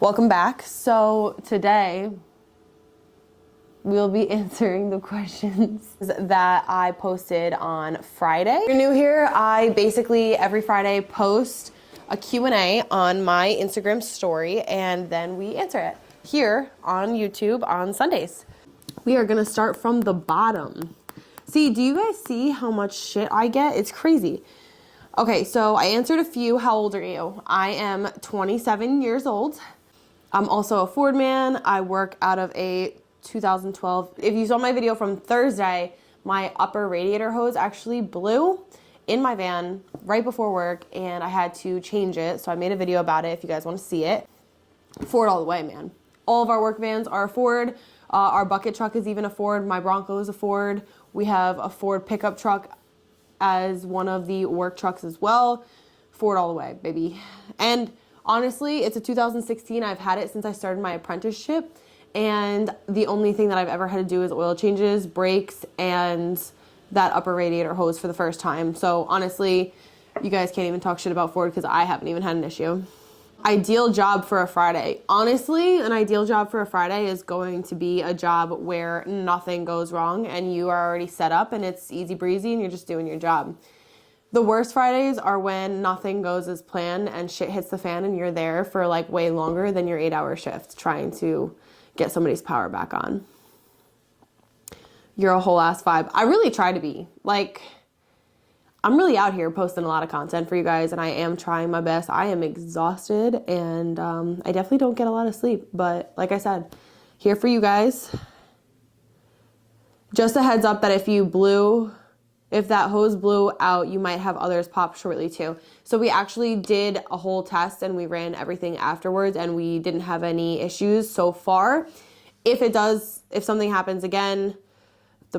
Welcome back. So today we'll be answering the questions that I posted on Friday. If you're new here, I basically every Friday post a Q&A on my Instagram story and then we answer it here on YouTube on Sundays. We are gonna start from the bottom. See, do you guys see how much shit I get? It's crazy. Okay, so I answered a few. How old are you? I am 27 years old. I'm also a Ford man. I work out of a 2012. If you saw my video from Thursday, my upper radiator hose actually blew in my van right before work and I had to change it. So I made a video about it if you guys want to see it. Ford all the way, man. All of our work vans are Ford. Our bucket truck is even a Ford. My Bronco is a Ford. We have a Ford pickup truck as one of the work trucks as well. Ford all the way, baby. And honestly, it's a 2016. I've had it since I started my apprenticeship. And the only thing that I've ever had to do is oil changes, brakes, and that upper radiator hose for the first time. So honestly, you guys can't even talk shit about Ford because I haven't even had an issue. Ideal job for a Friday. Honestly, an ideal job for a Friday is going to be a job where nothing goes wrong and you are already set up and it's easy breezy and you're just doing your job. The worst Fridays are when nothing goes as planned and shit hits the fan and you're there for like way longer than your 8-hour shift trying to get somebody's power back on. You're a whole ass vibe. I really try to be. Like, I'm really out here posting a lot of content for you guys and I am trying my best. I am exhausted and I definitely don't get a lot of sleep. But like I said, here for you guys. Just a heads up that if that hose blew out, you might have others pop shortly too. So we actually did a whole test and we ran everything afterwards and we didn't have any issues so far. If something happens again,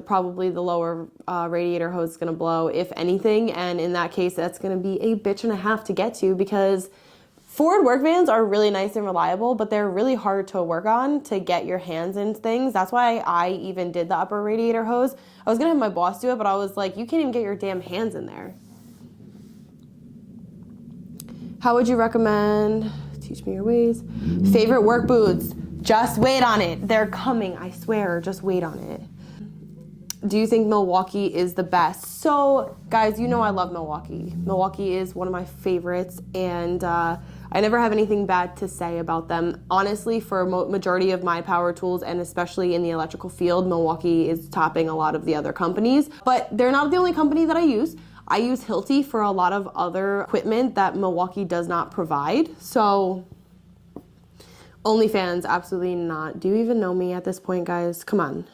probably the lower radiator hose is going to blow, if anything. And in that case, that's going to be a bitch and a half to get to because Ford work vans are really nice and reliable, but they're really hard to work on to get your hands in things. That's why I even did the upper radiator hose. I was going to have my boss do it, but I was like, you can't even get your damn hands in there. How would you recommend? Teach me your ways. Favorite work boots? Just wait on it. They're coming, I swear. Just wait on it. Do you think Milwaukee is the best? So, guys, you know I love Milwaukee. Milwaukee is one of my favorites, and I never have anything bad to say about them. Honestly, for majority of my power tools, and especially in the electrical field, Milwaukee is topping a lot of the other companies. But they're not the only company that I use. I use Hilti for a lot of other equipment that Milwaukee does not provide. So, OnlyFans, absolutely not. Do you even know me at this point, guys? Come on.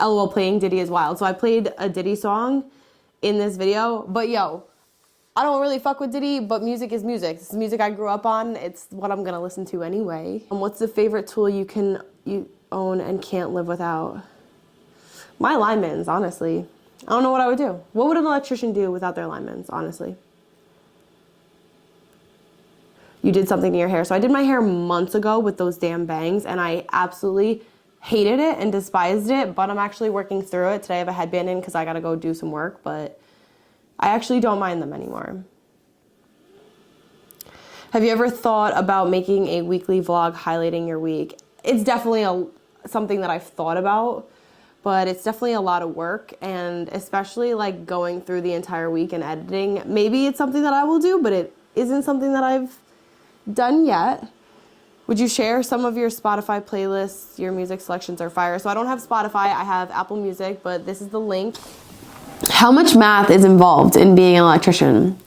LOL, playing Diddy is wild. So I played a Diddy song in this video, but yo, I don't really fuck with Diddy, but music is music. This is music I grew up on. It's what I'm gonna listen to anyway. What's the favorite tool you own and can't live without? My linemen's, honestly. I don't know what I would do. What would an electrician do without their linemen's, honestly? You did something to your hair. So I did my hair months ago with those damn bangs and I absolutely hated it and despised it, but I'm actually working through it. Today I have a headband in because I gotta go do some work, but I actually don't mind them anymore. Have you ever thought about making a weekly vlog highlighting your week? It's definitely something that I've thought about, but it's definitely a lot of work, and especially like going through the entire week and editing. Maybe it's something that I will do, but it isn't something that I've done yet. Would you share some of your Spotify playlists? Your music selections are fire. So I don't have Spotify, I have Apple Music, but this is the link. How much math is involved in being an electrician?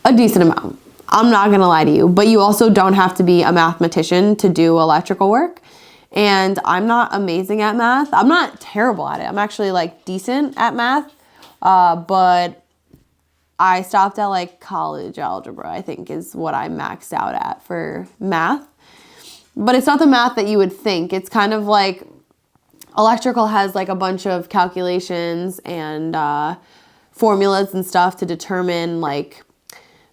A decent amount. I'm not gonna lie to you, but you also don't have to be a mathematician to do electrical work. And I'm not amazing at math. I'm not terrible at it. I'm actually like decent at math, but I stopped at like college algebra, I think is what I maxed out at for math. But it's not the math that you would think. It's kind of like electrical has like a bunch of calculations and formulas and stuff to determine like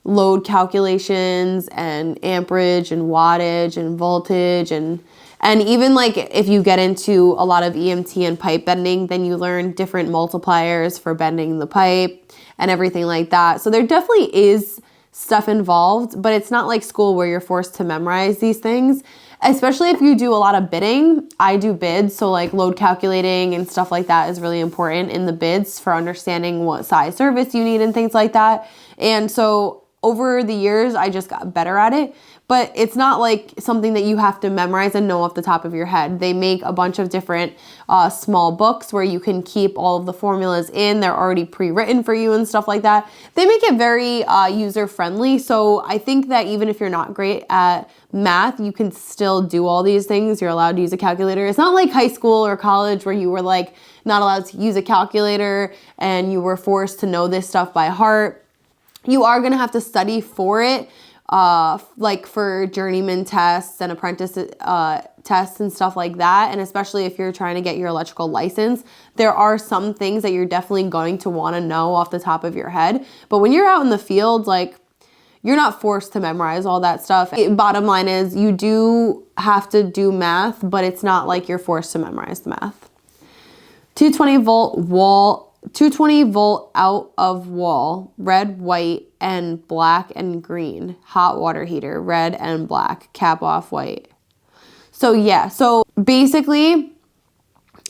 load calculations and amperage and wattage and voltage and even like if you get into a lot of EMT and pipe bending, then you learn different multipliers for bending the pipe and everything like that. So there definitely is stuff involved, but it's not like school where you're forced to memorize these things. especially if you do a lot of bidding. I do bids, so like load calculating and stuff like that is really important in the bids for understanding what size service you need and things like that. And so over the years, I just got better at it. But it's not like something that you have to memorize and know off the top of your head. They make a bunch of different small books where you can keep all of the formulas in. They're already pre-written for you and stuff like that. They make it very user-friendly. So I think that even if you're not great at math, you can still do all these things. You're allowed to use a calculator. It's not like high school or college where you were like not allowed to use a calculator and you were forced to know this stuff by heart. You are going to have to study for it. Like for journeyman tests and apprentice tests and stuff like that. And especially if you're trying to get your electrical license, there are some things that you're definitely going to want to know off the top of your head. But when you're out in the field, like, you're not forced to memorize all that stuff. Bottom line is you do have to do math, but it's not like you're forced to memorize the math. 220 volt wall, 220 volt out of wall, red, white, and black and green. Hot water heater, red and black, cap off white. So yeah, so basically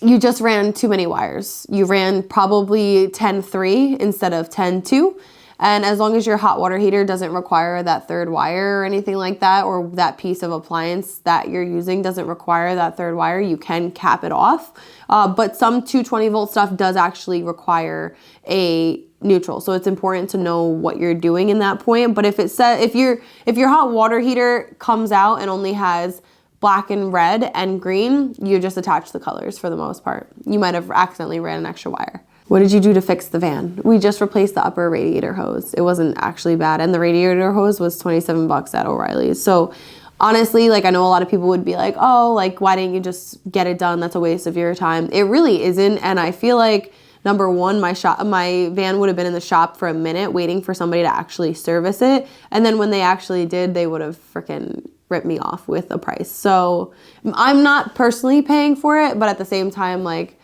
you just ran too many wires. You ran probably 10-3 instead of 10-2. And as long as your hot water heater doesn't require that third wire or anything like that, or that piece of appliance that you're using doesn't require that third wire, you can cap it off. But some 220 volt stuff does actually require a neutral. So it's important to know what you're doing in that point. But if it says, if your hot water heater comes out and only has black and red and green, you just attach the colors for the most part. You might have accidentally ran an extra wire. What did you do to fix the van? We just replaced the upper radiator hose. It wasn't actually bad. And the radiator hose was $27 at O'Reilly's. So honestly, like, I know a lot of people would be like, oh, like, why didn't you just get it done? That's a waste of your time. It really isn't. And I feel like, number one, my van would have been in the shop for a minute waiting for somebody to actually service it. And then when they actually did, they would have freaking ripped me off with a price. So I'm not personally paying for it, but at the same time, like,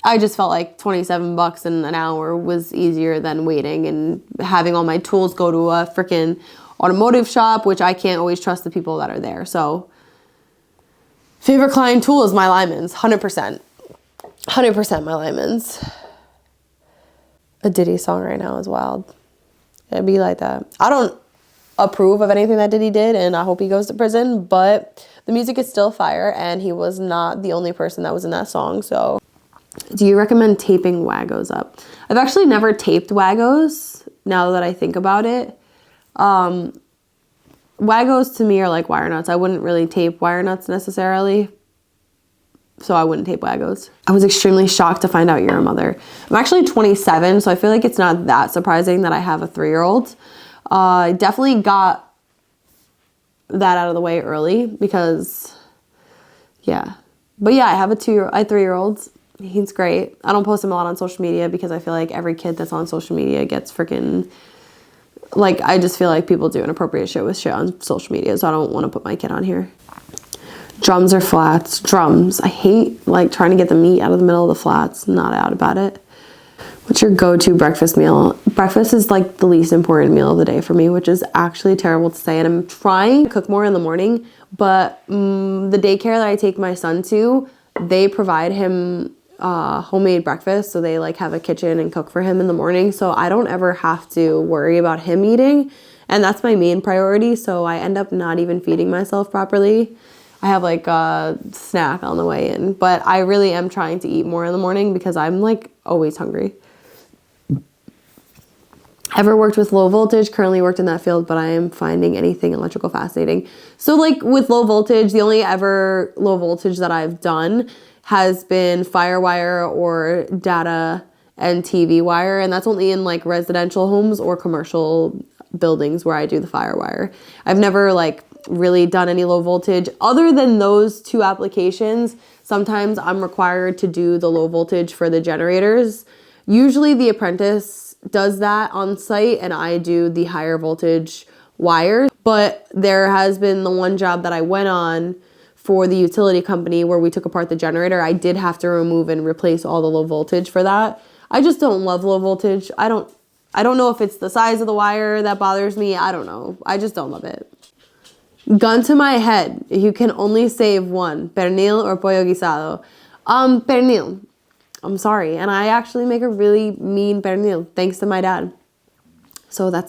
I just felt like $27 in an hour was easier than waiting and having all my tools go to a freaking automotive shop, which I can't always trust the people that are there. So favorite client tool is my Lyman's, 100%. 100% my Lyman's. A Diddy song right now is wild. It'd be like that. I don't approve of anything that Diddy did, and I hope he goes to prison, but the music is still fire, and he was not the only person that was in that song, so. Do you recommend taping Wagos up? I've actually never taped Wagos, now that I think about it. Wagos to me are like wire nuts. I wouldn't really tape wire nuts necessarily, so I wouldn't tape Wagos. I was extremely shocked to find out you're a mother. I'm actually 27, so I feel like it's not that surprising that I have a 3-year-old. I definitely got that out of the way early because, yeah. But yeah, I have a 3-year-old. He's great. I don't post him a lot on social media because I feel like every kid that's on social media gets freaking, like, I just feel like people do inappropriate shit with shit on social media, so I don't want to put my kid on here. Drums or flats? Drums. I hate, like, trying to get the meat out of the middle of the flats. Not out about it. What's your go-to breakfast meal? Breakfast is, like, the least important meal of the day for me, which is actually terrible to say, and I'm trying to cook more in the morning, but the daycare that I take my son to, they provide him homemade breakfast, so they like have a kitchen and cook for him in the morning, so I don't ever have to worry about him eating, and that's my main priority, so I end up not even feeding myself properly. I have like a snack on the way in, but I really am trying to eat more in the morning because I'm like always hungry. Ever worked with low voltage? Currently worked in that field, but I am finding anything electrical fascinating. So like with low voltage, the only ever low voltage that I've done has been firewire or data and TV wire, and that's only in like residential homes or commercial buildings where I do the firewire. I've never like really done any low voltage other than those two applications. Sometimes I'm required to do the low voltage for the generators. Usually the Apprentice does that on site and I do the higher voltage wires, but there has been the one job that I went on for the utility company where we took apart the generator. I did have to remove and replace all the low voltage for that. I just don't love low voltage. I don't know if it's the size of the wire that bothers me. I don't know. I just don't love it. Gun to my head, you can only save one, pernil or pollo guisado. Pernil. I'm sorry. And I actually make a really mean pernil, thanks to my dad. So that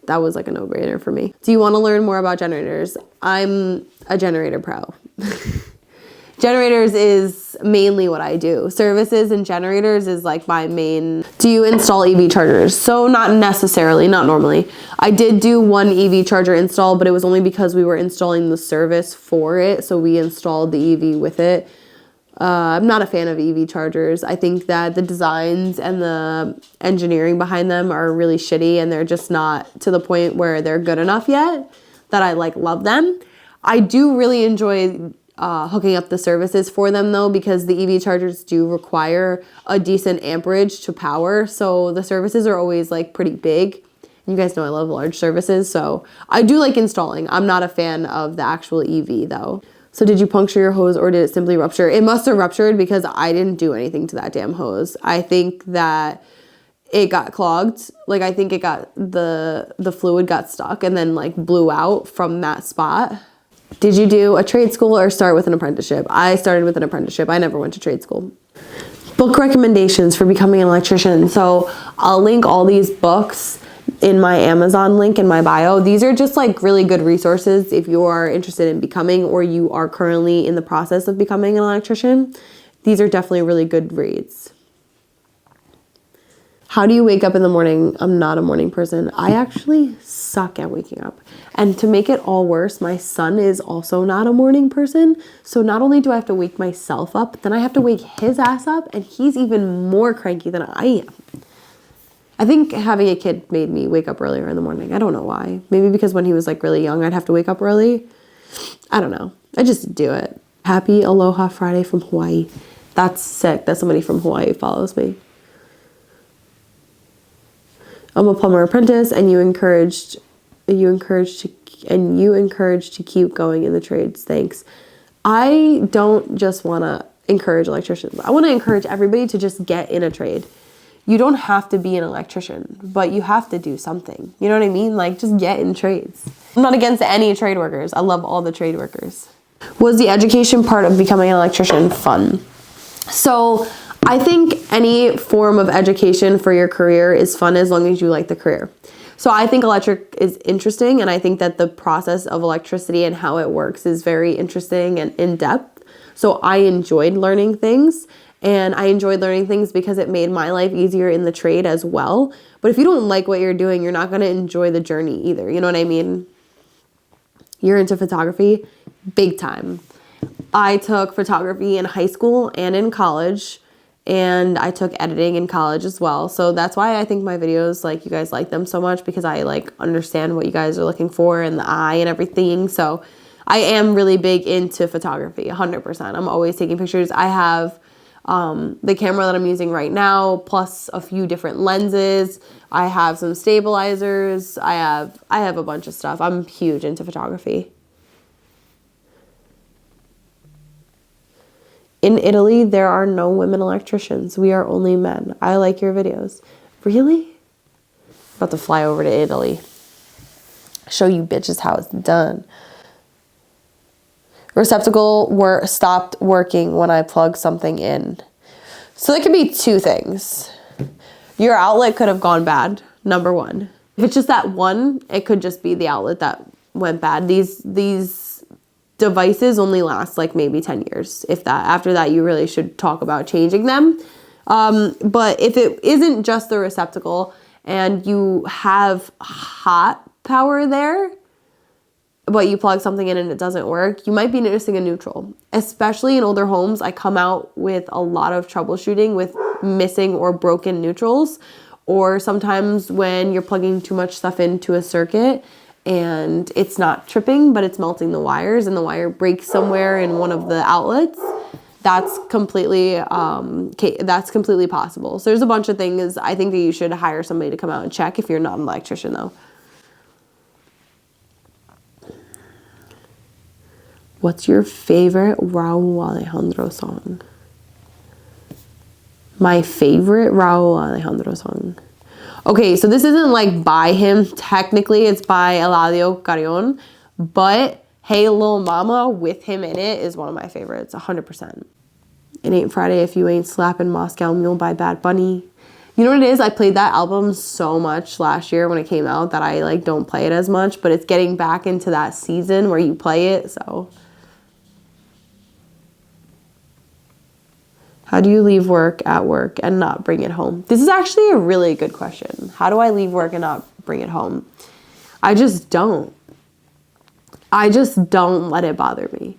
was like a no-brainer for me. Do you want to learn more about generators? I'm a generator pro. Generators is mainly what I do. Services and generators is like my main. Do you install EV chargers? So not necessarily, not normally. I did do one EV charger install, but it was only because we were installing the service for it. So we installed the EV with it. I'm not a fan of EV chargers. I think that the designs and the engineering behind them are really shitty, and they're just not to the point where they're good enough yet that I like love them. I do really enjoy hooking up the services for them though, because the EV chargers do require a decent amperage to power. So the services are always like pretty big. You guys know I love large services, so I do like installing. I'm not a fan of the actual EV though. So did you puncture your hose or did it simply rupture? It must have ruptured because I didn't do anything to that damn hose. I think that it got clogged. Like I think it got, the fluid got stuck and then like blew out from that spot. Did you do a trade school or start with an apprenticeship? I started with an apprenticeship. I never went to trade school. Book recommendations for becoming an electrician. So I'll link all these books in my Amazon link in my bio. These are just like really good resources if you are interested in becoming or you are currently in the process of becoming an electrician. These are definitely really good reads. How do you wake up in the morning? I'm not a morning person. I actually suck at waking up. And to make it all worse, my son is also not a morning person. So not only do I have to wake myself up, but then I have to wake his ass up, and he's even more cranky than I am. I think having a kid made me wake up earlier in the morning. I don't know why. Maybe because when he was like really young, I'd have to wake up early. I don't know. I just do it. Happy Aloha Friday from Hawaii. That's sick that somebody from Hawaii follows me. I'm a plumber apprentice, and you encouraged to keep going in the trades. Thanks. I don't just want to encourage electricians. I want to encourage everybody to just get in a trade. You don't have to be an electrician, but you have to do something. You know what I mean? Like, just get in trades. I'm not against any trade workers. I love all the trade workers. Was the education part of becoming an electrician fun? So I think any form of education for your career is fun as long as you like the career. So I think electric is interesting, and I think that the process of electricity and how it works is very interesting and in-depth. So I enjoyed learning things, and I enjoyed learning things because it made my life easier in the trade as well. But if you don't like what you're doing, you're not going to enjoy the journey either. You know what I mean? You're into photography? Big time. I took photography in high school and in college. And I took editing in college as well. So that's why I think my videos, like, you guys like them so much, because I like understand what you guys are looking for and the eye and everything. So I am really big into photography, 100%. I'm always taking pictures. I have the camera that I'm using right now, plus a few different lenses. I have some stabilizers. I have a bunch of stuff. I'm huge into photography. In Italy, there are no women electricians. We are only men. I like your videos. Really? I'm about to fly over to Italy. Show you bitches how it's done. Receptacle stopped working when I plugged something in. So there could be two things. Your outlet could have gone bad, number one. If it's just that one, it could just be the outlet that went bad. These devices only last like maybe 10 years, if that. After that, you really should talk about changing them. But if it isn't just the receptacle and you have hot power there, but you plug something in and it doesn't work, you might be noticing a neutral. Especially in older homes, I come out with a lot of troubleshooting with missing or broken neutrals, or sometimes when you're plugging too much stuff into a circuit and it's not tripping, but it's melting the wires and the wire breaks somewhere in one of the outlets. That's completely possible. So there's a bunch of things. I think that you should hire somebody to come out and check if you're not an electrician though. What's your favorite Raul Alejandro song? My favorite Raul Alejandro song. Okay, so this isn't like by him. Technically, it's by Eladio Carrion, But Hey Lil Mama with him in it is one of my favorites, 100%. It Ain't Friday If You Ain't Slapping Moscow Mule by Bad Bunny. You know what it is? I played that album so much last year when it came out that I like don't play it as much, but it's getting back into that season where you play it, so. How do you leave work at work and not bring it home? This is actually a really good question. How do I leave work and not bring it home? I just don't. I just don't let it bother me.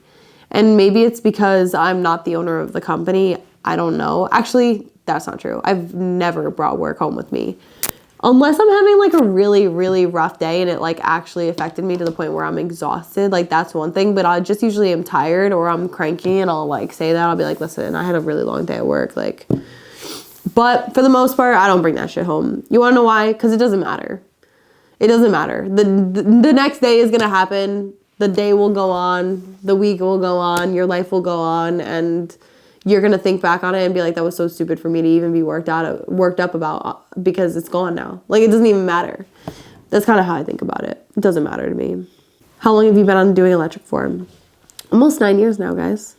And maybe it's because I'm not the owner of the company. I don't know. Actually, that's not true. I've never brought work home with me. Unless I'm having like a really, really rough day and it like actually affected me to the point where I'm exhausted. Like that's one thing, but I just usually am tired or I'm cranky and I'll like say that. I'll be like, listen, I had a really long day at work. Like, but for the most part, I don't bring that shit home. You wanna know why? Because it doesn't matter. It doesn't matter. The next day is gonna happen. The day will go on, the week will go on, your life will go on, and you're gonna think back on it and be like, that was so stupid for me to even be worked up about because it's gone now. Like, it doesn't even matter. That's kind of how I think about it. It doesn't matter to me. How long have you been on doing electric for? Almost 9 years now, guys.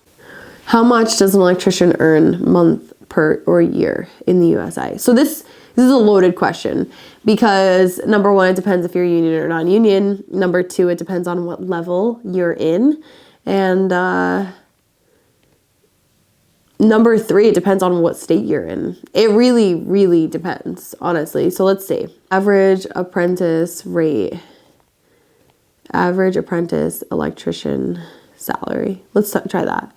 How much does an electrician earn month per or year in the USA? So this is a loaded question because number one, it depends if you're union or non-union. Number two, it depends on what level you're in. And number three, it depends on what state you're in. It really, really depends, honestly. So let's see. Average apprentice rate. Average apprentice electrician salary. Let's try that.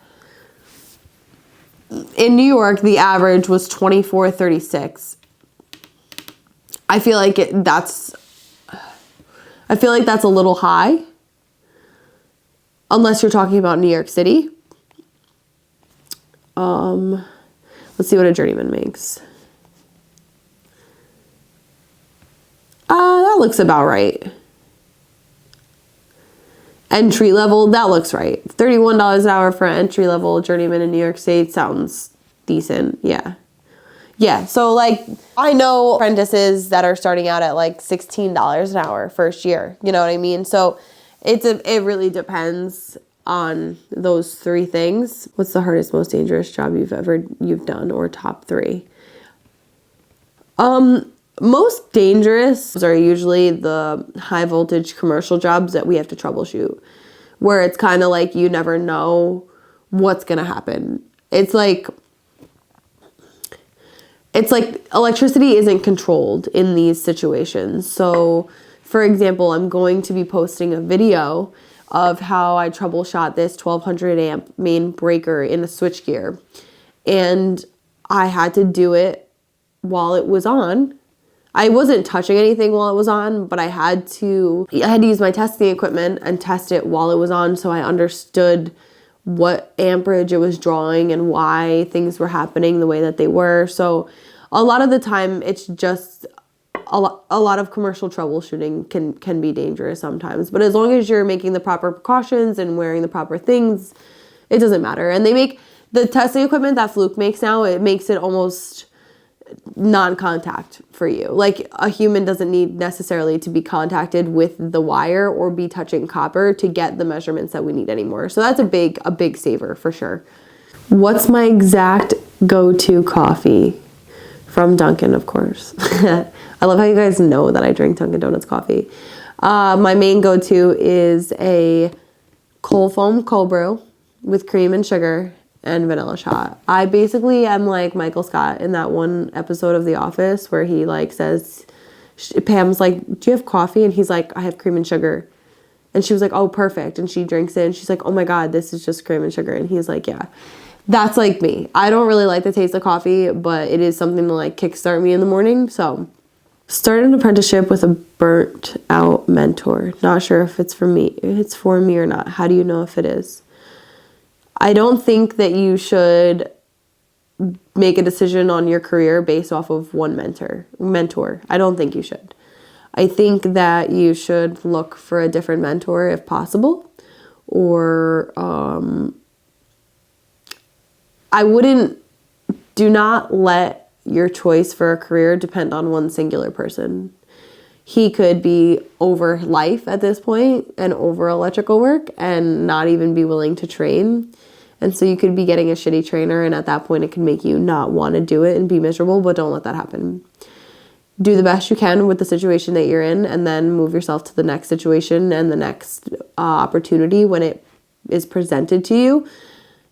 In New York, the average was $24.36. I feel like that's a little high. Unless you're talking about New York City. Let's see what a journeyman makes. That looks about right. Entry level, that looks right. $31 an hour for an entry level journeyman in New York State sounds decent. Yeah. Yeah, so like I know apprentices that are starting out at like $16 an hour first year. You know what I mean? So it really depends on those three things. What's the hardest, most dangerous job you've done, or top three? Most dangerous are usually the high voltage commercial jobs that we have to troubleshoot, where it's kind of like you never know what's gonna happen. It's like electricity isn't controlled in these situations. So, for example, I'm going to be posting a video of how I troubleshot this 1200 amp main breaker in a switchgear. And I had to do it while it was on. I wasn't touching anything while it was on, but I had to use my testing equipment and test it while it was on so I understood what amperage it was drawing and why things were happening the way that they were. So a lot of the time it's just a lot of commercial troubleshooting can be dangerous sometimes. But as long as you're making the proper precautions and wearing the proper things, it doesn't matter. And they make the testing equipment that Fluke makes now, it makes it almost non-contact for you. Like a human doesn't need necessarily to be contacted with the wire or be touching copper to get the measurements that we need anymore. So that's a big saver for sure. What's my exact go-to coffee? From Dunkin', of course. I love how you guys know that I drink Dunkin' Donuts coffee. My main go-to is a cold foam cold brew with cream and sugar and vanilla shot. I basically am like Michael Scott in that one episode of The Office where he like says, Pam's like, do you have coffee? And he's like, I have cream and sugar. And she was like, oh, perfect. And she drinks it and she's like, oh my God, this is just cream and sugar. And he's like, yeah. That's like me. I don't really like the taste of coffee, but it is something to like kickstart me in the morning. So start an apprenticeship with a burnt out mentor. Not sure if it's for me, or not. How do you know if it is? I don't think that you should make a decision on your career based off of one mentor. I don't think you should. I think that you should look for a different mentor if possible, or do not let your choice for a career depend on one singular person. he could be over life at this point and over electrical work and not even be willing to train. And so you could be getting a shitty trainer, and at that point it can make you not want to do it and be miserable, but don't let that happen. Do the best you can with the situation that you're in, and then move yourself to the next situation and the next opportunity when it is presented to you.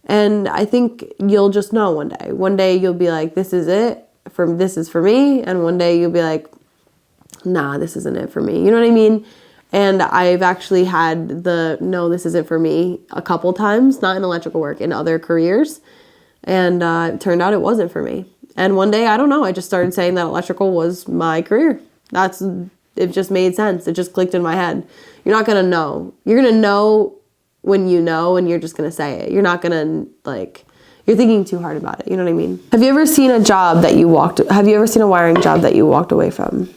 And I think you'll just know one day. One day you'll be like, this is it, this is for me. And one day you'll be like, nah, this isn't it for me. You know what I mean? And I've actually had no, this isn't for me a couple times, not in electrical work, in other careers. And it turned out it wasn't for me. And one day, I don't know, I just started saying that electrical was my career. It just made sense. It just clicked in my head. You're not going to know. You're going to know when you know, and you're just going to say it. You're not going to, you're thinking too hard about it. You know what I mean? Have you ever seen a wiring job that you walked away from?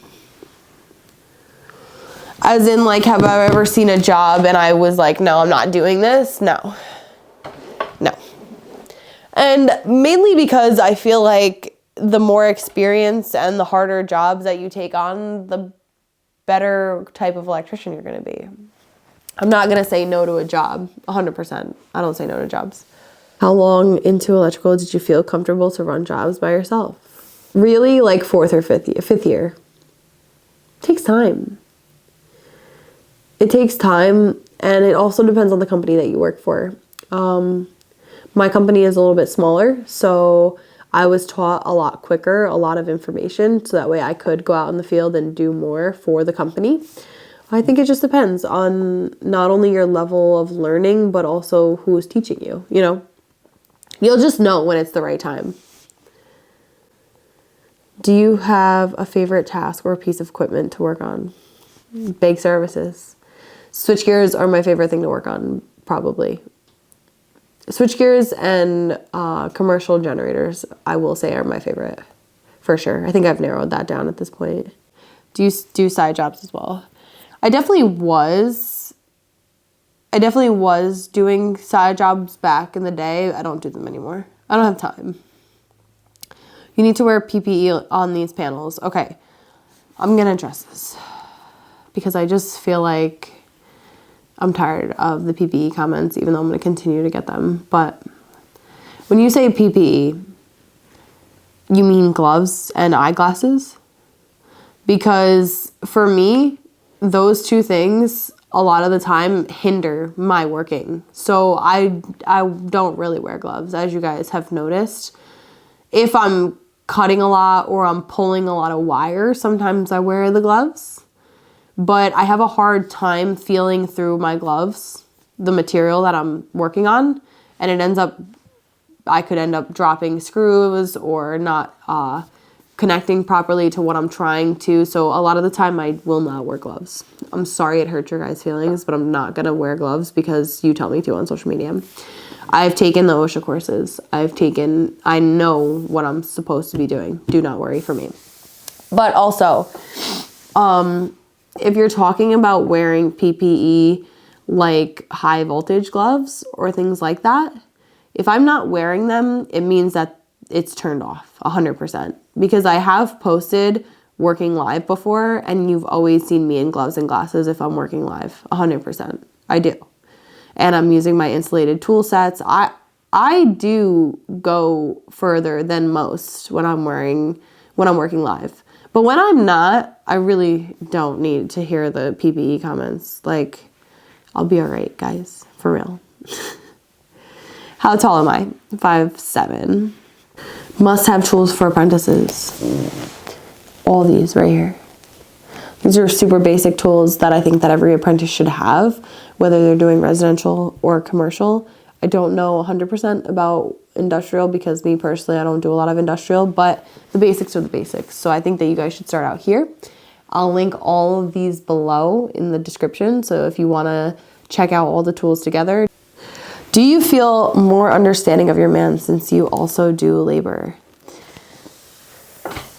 As in, have I ever seen a job and I was like, no, I'm not doing this? No. And mainly because I feel like the more experience and the harder jobs that you take on, the better type of electrician you're going to be. I'm not going to say no to a job, 100%. I don't say no to jobs. How long into electrical did you feel comfortable to run jobs by yourself? Really, fourth or fifth year. It takes time. It takes time, and it also depends on the company that you work for. My company is a little bit smaller, so I was taught a lot quicker, a lot of information, so that way I could go out in the field and do more for the company. I think it just depends on not only your level of learning, but also who's teaching you, You'll just know when it's the right time. Do you have a favorite task or a piece of equipment to work on? Big services. Switchgears are my favorite thing to work on, probably. Switchgears and commercial generators, I will say, are my favorite, for sure. I think I've narrowed that down at this point. Do you do side jobs as well? I definitely was doing side jobs back in the day. I don't do them anymore. I don't have time. You need to wear PPE on these panels. Okay, I'm going to address this because I just feel like I'm tired of the PPE comments, even though I'm going to continue to get them. But when you say PPE, you mean gloves and eyeglasses? Because for me, those two things a lot of the time hinder my working. So I don't really wear gloves, as you guys have noticed. If I'm cutting a lot or I'm pulling a lot of wire, sometimes I wear the gloves. But I have a hard time feeling through my gloves, the material that I'm working on, and I could end up dropping screws or not connecting properly to what I'm trying to. So a lot of the time I will not wear gloves. I'm sorry it hurt your guys' feelings, but I'm not gonna wear gloves because you tell me to on social media. I've taken the OSHA courses. I know what I'm supposed to be doing. Do not worry for me. But also, if you're talking about wearing PPE like high voltage gloves or things like that, if I'm not wearing them, it means that it's turned off 100%. Because I have posted working live before, and you've always seen me in gloves and glasses if I'm working live, 100%. I do. And I'm using my insulated tool sets. I do go further than most when I'm working live. But when I'm not, I really don't need to hear the PPE comments. I'll be all right, guys, for real. How tall am I? 5'7". Must have tools for apprentices. All these right here. These are super basic tools that I think that every apprentice should have, whether they're doing residential or commercial. I don't know 100% about industrial because me personally, I don't do a lot of industrial, but the basics are the basics. So I think that you guys should start out here. I'll link all of these below in the description. So if you want to check out all the tools together. Do you feel more understanding of your man since you also do labor?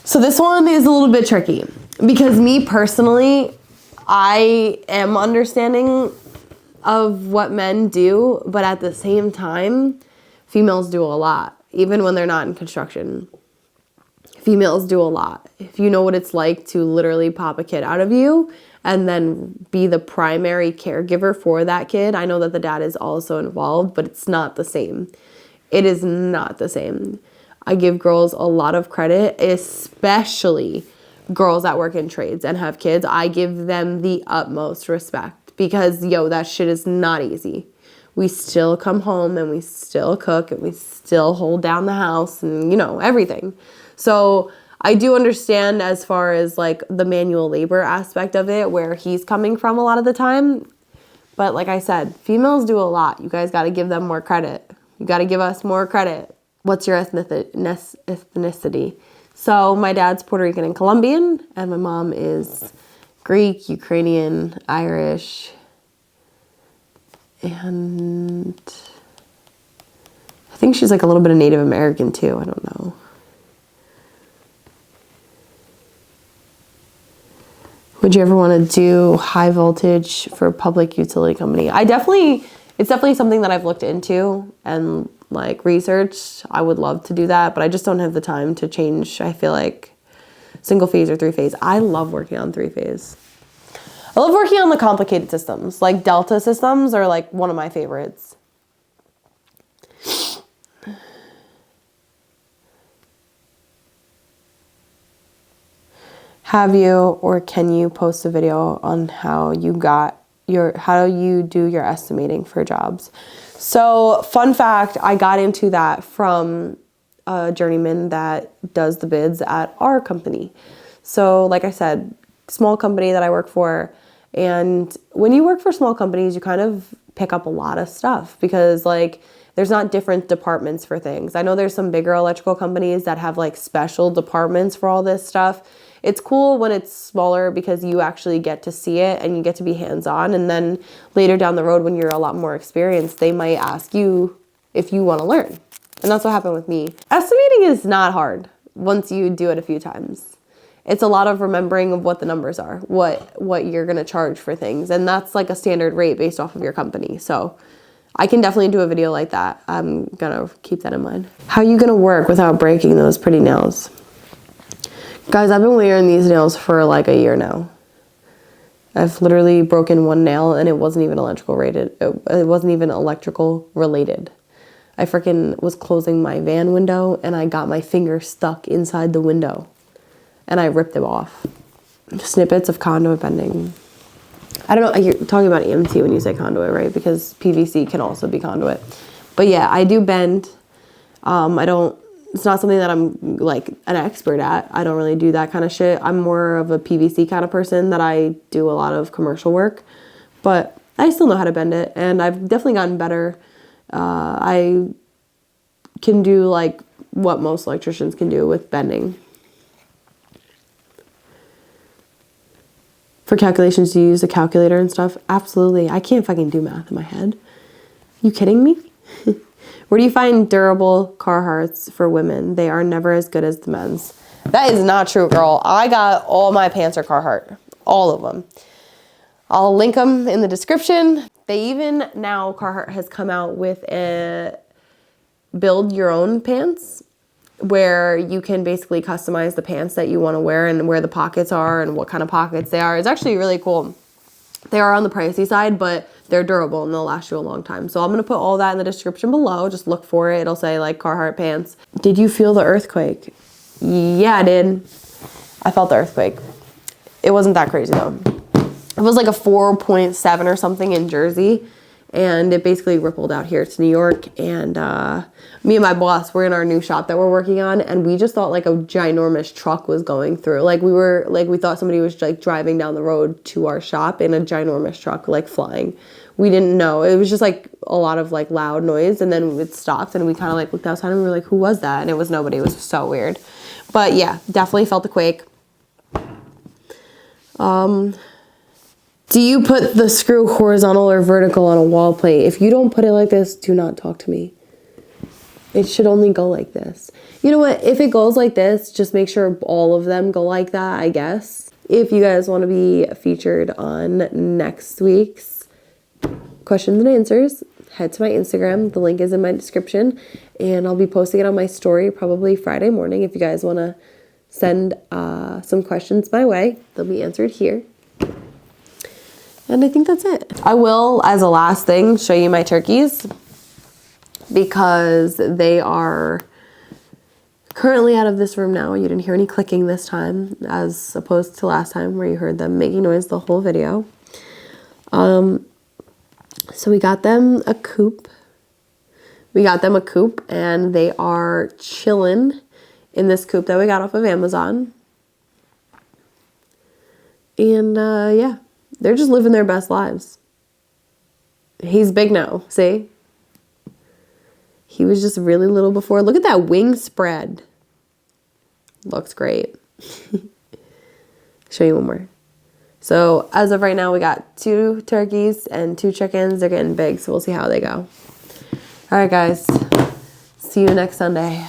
So this one is a little bit tricky because me personally, I am understanding of what men do, but at the same time, females do a lot, even when they're not in construction. Females do a lot. If you know what it's like to literally pop a kid out of you and then be the primary caregiver for that kid, I know that the dad is also involved, but it's not the same. It is not the same. I give girls a lot of credit, especially girls that work in trades and have kids. I give them the utmost respect because, that shit is not easy. We still come home and we still cook and we still hold down the house and, everything. So I do understand as far as like the manual labor aspect of it, where he's coming from a lot of the time. But like I said, females do a lot. You guys got to give them more credit. You got to give us more credit. What's your ethnicity? So my dad's Puerto Rican and Colombian, and my mom is Greek, Ukrainian, Irish, and I think she's like a little bit of Native American too. I don't know. Would you ever want to do high voltage for public utility company? It's definitely something that I've looked into and like researched. I would love to do that, but I just don't have the time to change. I feel like single phase or three phase. I love working on three phase. I love working on the complicated systems. Like Delta systems are like one of my favorites. Have you or can you post a video on how you do your estimating for jobs? So fun fact, I got into that from a journeyman that does the bids at our company. So like I said, small company that I work for. And when you work for small companies, you kind of pick up a lot of stuff because like there's not different departments for things. I know there's some bigger electrical companies that have like special departments for all this stuff. It's cool when it's smaller because you actually get to see it and you get to be hands-on. And then later down the road when you're a lot more experienced, they might ask you if you want to learn. And that's what happened with me. Estimating is not hard once you do it a few times. It's a lot of remembering of what the numbers are, what you're going to charge for things. And that's like a standard rate based off of your company. So I can definitely do a video like that. I'm going to keep that in mind. How are you going to work without breaking those pretty nails? Guys, I've been wearing these nails for like a year now. I've literally broken one nail and it wasn't even electrical rated. It wasn't even electrical related. I freaking was closing my van window and I got my finger stuck inside the window and I ripped it off. Snippets of conduit bending. I don't know, you're talking about EMT when you say conduit, right? Because PVC can also be conduit. But yeah, I do bend. It's not something that I'm like an expert at. I don't really do that kind of shit. I'm more of a PVC kind of person that I do a lot of commercial work, but I still know how to bend it and I've definitely gotten better. I can do like what most electricians can do with bending. For calculations, do you use a calculator and stuff? Absolutely. I can't fucking do math in my head. You kidding me? Where do you find durable Carhartts for women? They are never as good as the men's. That is not true, girl. I got all my pants are Carhartt. All of them. I'll link them in the description. Now Carhartt has come out with a build your own pants where you can basically customize the pants that you want to wear and where the pockets are and what kind of pockets they are. It's actually really cool. They are on the pricey side, but they're durable and they'll last you a long time. So I'm going to put all that in the description below. Just look for it. It'll say like Carhartt pants. Did you feel the earthquake? Yeah, I did. I felt the earthquake. It wasn't that crazy though. It was like a 4.7 or something in Jersey. And it basically rippled out here to New York. And me and my boss were in our new shop that we're working on. And we just thought like a ginormous truck was going through. We thought somebody was like driving down the road to our shop in a ginormous truck, like flying. We didn't know. It was just like a lot of like loud noise. And then it stopped and we kind of like looked outside and we were like, who was that? And it was nobody. It was so weird. But yeah, definitely felt the quake. Do you put the screw horizontal or vertical on a wall plate? If you don't put it like this, do not talk to me. It should only go like this. You know what? If it goes like this, just make sure all of them go like that, I guess. If you guys want to be featured on next week's questions and answers, head to my Instagram. The link is in my description. And I'll be posting it on my story probably Friday morning if you guys want to send some questions my way. They'll be answered here. And I think that's it. I will, as a last thing, show you my turkeys because they are currently out of this room now. You didn't hear any clicking this time as opposed to last time where you heard them making noise the whole video. So we got them a coop. And they are chilling in this coop that we got off of Amazon. And yeah, they're just living their best lives. He's big now, see? He was just really little before. Look at that wing spread. Looks great. Show you one more. So as of right now, we got 2 turkeys and 2 chickens. They're getting big, so we'll see how they go. All right, guys. See you next Sunday.